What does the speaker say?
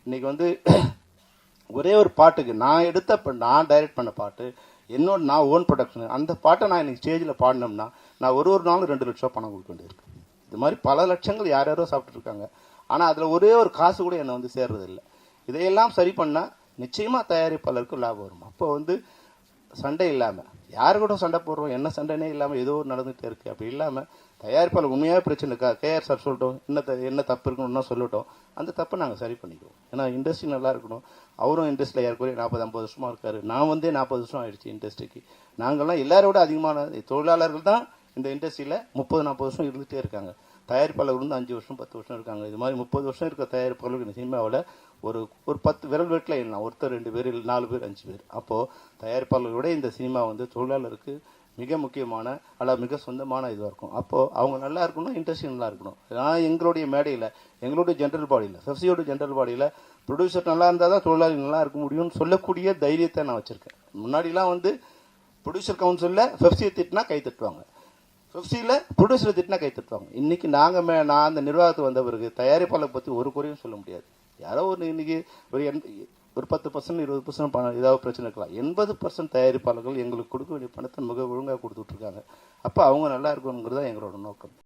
இன்னைக்கு வந்து ஒரே ஒரு பாட்டுக்கு நான் டைரக்ட் பண்ண பாட்டு என்னோட நான் ஓன் ப்ரொடக்ஷன், அந்த பாட்டை நான் இன்னைக்கு ஸ்டேஜில் பாடினோம்னா நான் ஒரு நாளும் 2 லட்சம் பணம் கொடுக்க வேண்டியிருக்கு. இது மாதிரி பல லட்சங்கள் யாரோ சாப்பிட்டு இருக்காங்க. ஆனால் அதில் ஒரே ஒரு காசு கூட என்னை வந்து சேர்றது இல்லை. இதையெல்லாம் சரி பண்ணால் நிச்சயமா தயாரிப்பாளருக்கு லாபம் வரும். அப்போ வந்து சண்டை இல்லாமல் யாரு கூட சண்டை போடுறோம், என்ன சண்டைனே இல்லாமல் ஏதோ நடந்துகிட்டே இருக்கு. அப்படி இல்லாமல் தயாரிப்பாளர் உண்மையாக பிரச்சனை இருக்கா, கேஆர் சார் சொல்லட்டும், என்ன தப்பு இருக்கணும்னா சொல்லட்டும், அந்த தப்பை நாங்கள் சரி பண்ணிக்குவோம். ஏன்னா இண்டஸ்ட்ரி நல்லா இருக்கணும். அவரும் இண்டஸ்ட்ரியில் ஏற்கனவே 40-50 வருஷமா இருக்காரு. நான் வந்து 40 வருஷம் ஆயிடுச்சு இண்டஸ்ட்ரிக்கு. நாங்கள்லாம் எல்லாரோட அதிகமான தொழிலாளர்கள் தான் இந்த இண்டஸ்ட்ரியில் 30-40 வருஷம் இருந்துகிட்டே இருக்காங்க. தயாரிப்பாளர் வந்து 5 வருஷம் 10 வருஷம் இருக்காங்க. இது மாதிரி 30 வருஷம் இருக்க தயாரிப்பாளர்கள் சினிமாவில் ஒரு 10 விரல் வீட்டில் இல்லை, ஒருத்தர் 2 பேர் 4 பேர் 5 பேர். அப்போது தயாரிப்பாளர்களோட இந்த சினிமா வந்து தொழிலாளருக்கு மிக முக்கியமான மிக சொந்தமான இதுவாக இருக்கும். அப்போது அவங்க நல்லா இருக்கணும், இண்டஸ்ட்ரி நல்லா இருக்கணும். நான் எங்களுடைய மேடையில், எங்களுடைய ஜென்ரல் பாடியில், பெப்சியோட ஜென்ரல் பாடியில் ப்ரொடியூசர் நல்லா இருந்தால் தான் தொழிலாளி நல்லா இருக்க முடியும்னு சொல்லக்கூடிய தைரியத்தை நான் வச்சுருக்கேன். முன்னாடிலாம் வந்து ப்ரொடியூசர் கவுன்சிலில் பெப்சியை திட்டினா கை தட்டுவாங்க, பெப்சியில் ப்ரொடியூசரை திட்டினா கை தட்டுவாங்க. இன்னைக்கு நான் அந்த நிர்வாகத்துக்கு வந்த பிறகு தயாரிப்பாளர் பற்றி ஒரு குறையும் சொல்ல முடியாது. யாரோ இன்னைக்கு ஒரு 10% 20% பணம் ஏதாவது பிரச்சனை இருக்கலாம். 80% தயாரிப்பாளர்கள் எங்களுக்கு கொடுக்க வேண்டிய பணத்தை மிக ஒழுங்காக கொடுத்துட்டு இருக்காங்க. அப்போ அவங்க நல்லா இருக்கணுங்கிறது தான் எங்களோட நோக்கம்.